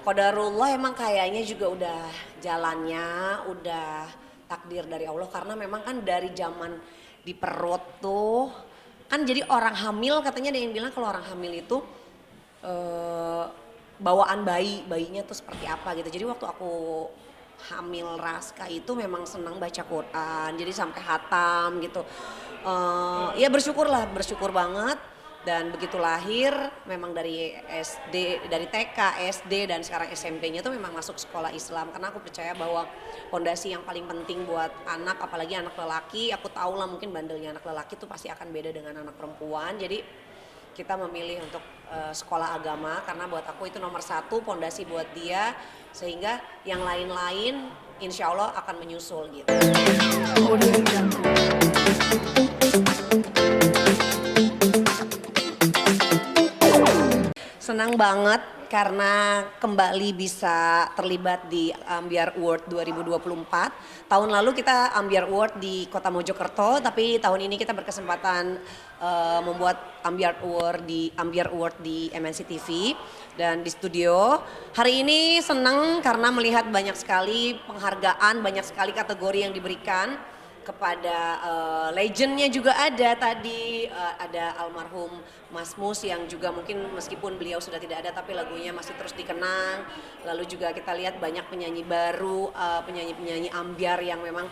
Qadarullah emang kayaknya juga udah jalannya, udah takdir dari Allah karena memang kan dari zaman di perut tuh kan jadi orang hamil katanya ada yang bilang kalau orang hamil itu eh, bawaan bayinya tuh seperti apa gitu. Jadi waktu aku hamil Raska itu memang senang baca Quran, jadi sampai hatam gitu. Ya bersyukur banget. Dan begitu lahir memang dari SD, dari TK, SD dan sekarang SMP-nya tuh memang masuk sekolah Islam karena aku percaya bahwa fondasi yang paling penting buat anak, apalagi anak lelaki, aku tahu lah mungkin bandelnya anak lelaki tuh pasti akan beda dengan anak perempuan. Jadi kita memilih untuk sekolah agama karena buat aku itu nomor satu fondasi buat dia, sehingga yang lain-lain insya Allah akan menyusul gitu. Senang banget karena kembali bisa terlibat di Ambyar Award 2024. Tahun lalu kita Ambyar Award di Kota Mojokerto, tapi tahun ini kita berkesempatan membuat Ambyar Award di MNC TV dan di studio. Hari ini senang karena melihat banyak sekali penghargaan, banyak sekali kategori yang diberikan kepada legendnya juga ada tadi, ada almarhum Mas Mus yang juga mungkin meskipun beliau sudah tidak ada tapi lagunya masih terus dikenang. Lalu juga kita lihat banyak penyanyi baru, penyanyi-penyanyi Ambyar yang memang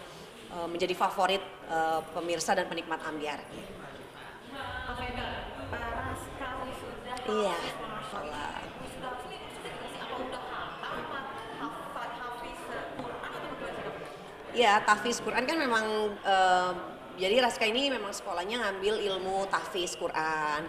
menjadi favorit pemirsa dan penikmat Ambyar. Iya. Ya, tahfiz Quran kan memang jadi Raska ini memang sekolahnya ngambil ilmu tahfiz Quran.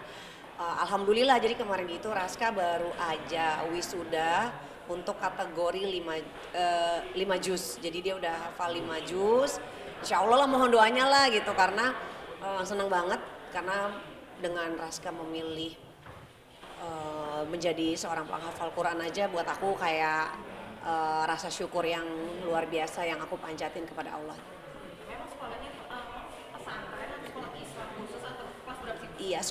Alhamdulillah jadi kemarin itu Raska baru aja wisuda untuk kategori 5 juz. Jadi dia udah hafal 5 juz. Insya Allah lah mohon doanya lah gitu karena senang banget karena dengan Raska memilih menjadi seorang penghafal Quran aja buat aku kayak rasa syukur yang luar biasa yang aku panjatin kepada Allah. Memang sekolahnya pesantren atau sekolah Islam khusus atau kelas berapa sih? Iya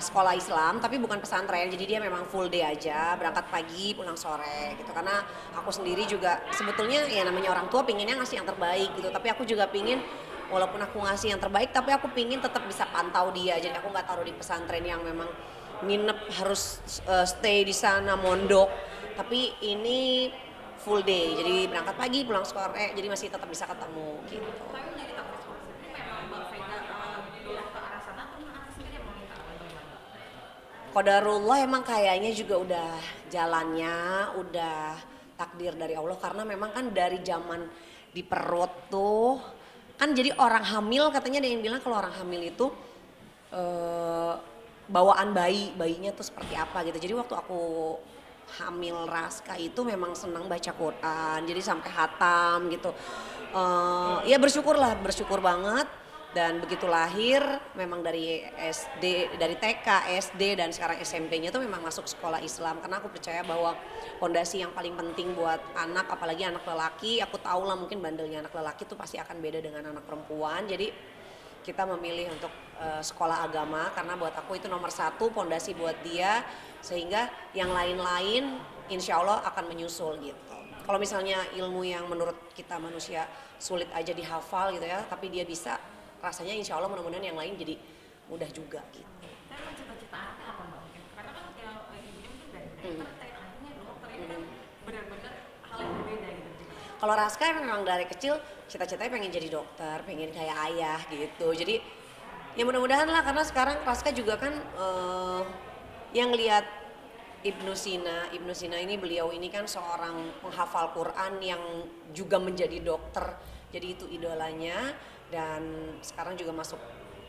sekolah Islam tapi bukan pesantren, jadi dia memang full day aja, berangkat pagi pulang sore gitu. Karena aku sendiri juga sebetulnya ya namanya orang tua pinginnya ngasih yang terbaik gitu, tapi aku juga pingin walaupun aku ngasih yang terbaik tapi aku pingin tetap bisa pantau dia. Jadi aku nggak taruh di pesantren yang memang nginep harus stay di sana mondok, tapi ini full day, jadi berangkat pagi pulang sore, jadi masih tetap bisa ketemu gitu. Tapi menjadi tahfiz Quran ini memang Mbak Vega dorong ke arah sana atau memang Anda sendiri yang meminta atau gimana? Qadarullah emang kayaknya juga udah jalannya, udah takdir dari Allah karena memang kan dari zaman di perut tuh kan jadi orang hamil katanya ada yang bilang kalau orang hamil itu eh, bawaan bayinya tuh seperti apa gitu. Jadi waktu aku hamil Raska itu memang senang baca Quran, jadi sampai hatam gitu. Ya bersyukur banget. Dan begitu lahir memang dari SD, dari TK, SD dan sekarang SMP-nya tuh memang masuk sekolah Islam karena aku percaya bahwa fondasi yang paling penting buat anak, apalagi anak lelaki, aku tahu lah mungkin bandelnya anak lelaki tuh pasti akan beda dengan anak perempuan. Jadi kita memilih untuk sekolah agama karena buat aku itu nomor satu fondasi buat dia, sehingga yang lain-lain insya Allah akan menyusul gitu. Kalau misalnya ilmu yang menurut kita manusia sulit aja dihafal gitu ya, tapi dia bisa, rasanya insya Allah mudah-mudahan yang lain jadi mudah juga gitu. Tapi memang cita-cita Anda apa Mbak? Karena kan ya ibunya mungkin dari dokter, ayahnya dokter ini kan benar-benar hal yang berbeda gitu. Kalau Raska memang dari kecil cita-citanya pengen jadi dokter, pengen kayak ayah gitu. Jadi ya mudah-mudahan lah karena sekarang Raska juga kan yang lihat Ibnu Sina ini beliau ini kan seorang penghafal Quran yang juga menjadi dokter. Jadi itu idolanya dan sekarang juga masuk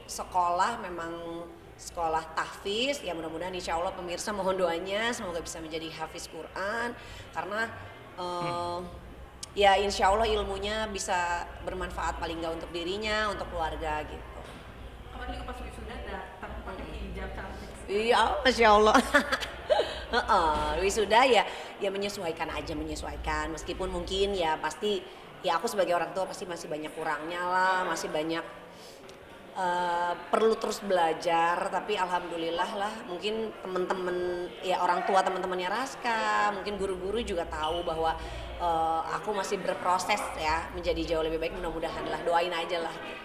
sekolah memang sekolah tahfiz. Ya mudah-mudahan insya Allah pemirsa mohon doanya semoga bisa menjadi hafiz Quran karena ya insya Allah ilmunya bisa bermanfaat paling nggak untuk dirinya, untuk keluarga gitu. Kemarin juga pas wisuda datang pakai hijab cantik. Iya, Masya Allah. Wisuda ya menyesuaikan meskipun mungkin ya pasti ya aku sebagai orang tua pasti masih banyak kurangnya lah, masih banyak perlu terus belajar, tapi alhamdulillah lah mungkin teman-teman ya orang tua teman-temannya Raska, mungkin guru-guru juga tahu bahwa aku masih berproses ya menjadi jauh lebih baik, mudah-mudahan lah, doain aja lah gitu.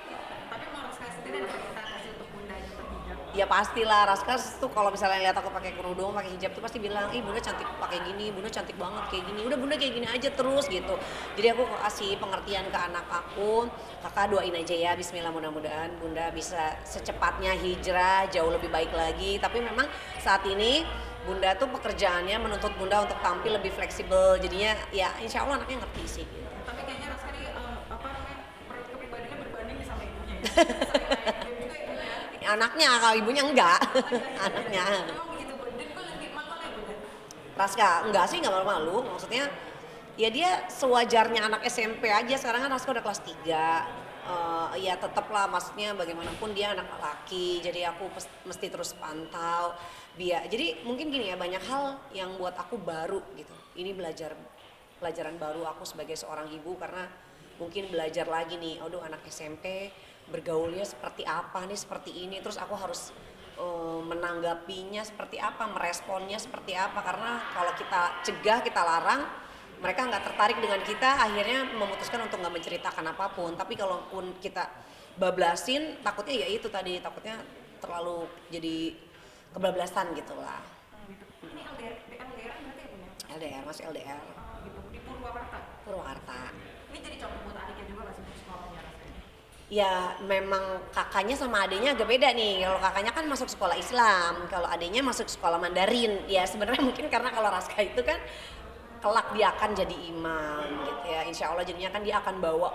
Tapi mau Raska sendiri ada ekspektasi untuk bundanya berhijab? Ya pastilah, Raska tuh kalau misalnya lihat aku pakai kerudung, pakai hijab tuh pasti bilang, ih bunda cantik pakai gini, bunda cantik banget kayak gini, udah bunda kayak gini aja terus gitu. Jadi aku kasih pengertian ke anak aku, kakak doain aja ya, bismillah, mudah-mudahan bunda bisa secepatnya hijrah jauh lebih baik lagi. Tapi memang saat ini bunda tuh pekerjaannya menuntut bunda untuk tampil lebih fleksibel, jadinya ya insya Allah anaknya ngerti sih gitu. Tapi kayaknya Raska nih apa namanya kepribadiannya berbanding nih sama ibunya ya. Sering kayak game juga ibunya. Anaknya, kalau ibunya enggak. Anaknya. Emang begitu dan gue lagi malu ya bunda. Raska, enggak sih, enggak malu-malu, maksudnya ya dia sewajarnya anak SMP aja, sekarang kan Raska udah kelas 3. Ya tetaplah, maksudnya bagaimanapun dia anak laki, jadi aku mesti terus pantau. Jadi mungkin gini ya, banyak hal yang buat aku baru gitu. Ini pelajaran baru aku sebagai seorang ibu, karena mungkin belajar lagi nih, aduh anak SMP bergaulnya seperti apa nih, seperti ini, terus aku harus menanggapinya seperti apa, meresponnya seperti apa, karena kalau kita cegah, kita larang, mereka nggak tertarik dengan kita, akhirnya memutuskan untuk nggak menceritakan apapun. Tapi kalaupun kita bablasin, takutnya ya itu tadi, takutnya terlalu jadi kebablasan gitu lah. Gitu. Ini LDR berarti ya bunda? LDR, masih LDR, Gitu di Purwakarta. Purwakarta. Ini jadi contoh buat adiknya juga nggak sih untuk sekolahnya Raska ini? Ya memang kakaknya sama adiknya agak beda nih. Kalau kakaknya kan masuk sekolah Islam, kalau adiknya masuk sekolah Mandarin. Ya sebenarnya mungkin karena kalau Raska itu kan kelak dia akan jadi imam gitu ya. Insya Allah jadinya kan dia akan bawa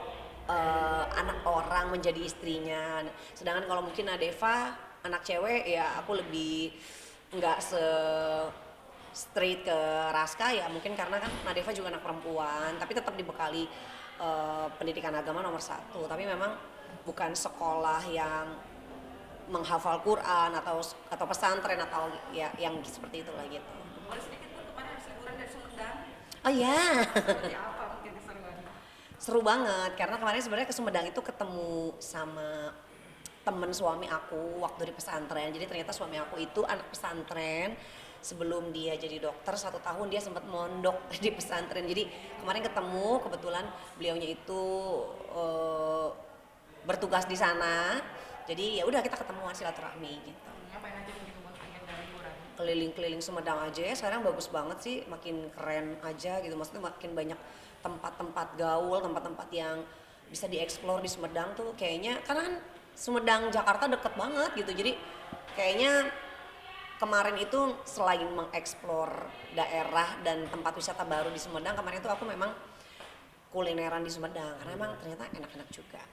anak orang menjadi istrinya. Sedangkan kalau mungkin Nadeva anak cewek, ya aku lebih nggak straight ke Raska ya, mungkin karena kan Nadeva juga anak perempuan, tapi tetap dibekali pendidikan agama nomor 1. Tapi memang bukan sekolah yang menghafal Quran atau pesantren atau ya yang seperti itulah gitu. Boleh sedikit pun kemarin habis liburan dari Sumedang. Oh ya, Seperti apa mungkin keseruannya? seru banget karena kemarin sebenarnya ke Sumedang itu ketemu sama temen suami aku waktu di pesantren. Jadi ternyata suami aku itu anak pesantren. Sebelum dia jadi dokter 1 tahun dia sempat mondok di pesantren. Jadi kemarin ketemu, kebetulan beliaunya itu bertugas di sana. Jadi ya udah kita ketemuan, silaturahmi gitu. Ngapain aja begitu buat pengen dari liburan? Keliling-keliling Sumedang aja ya, sekarang bagus banget sih, makin keren aja gitu, maksudnya makin banyak tempat-tempat gaul, tempat-tempat yang bisa dieksplor di Sumedang tuh kayaknya, karena kan Sumedang Jakarta deket banget gitu, jadi kayaknya kemarin itu selain mengeksplor daerah dan tempat wisata baru di Sumedang, kemarin itu aku memang kulineran di Sumedang karena emang ternyata enak-enak juga.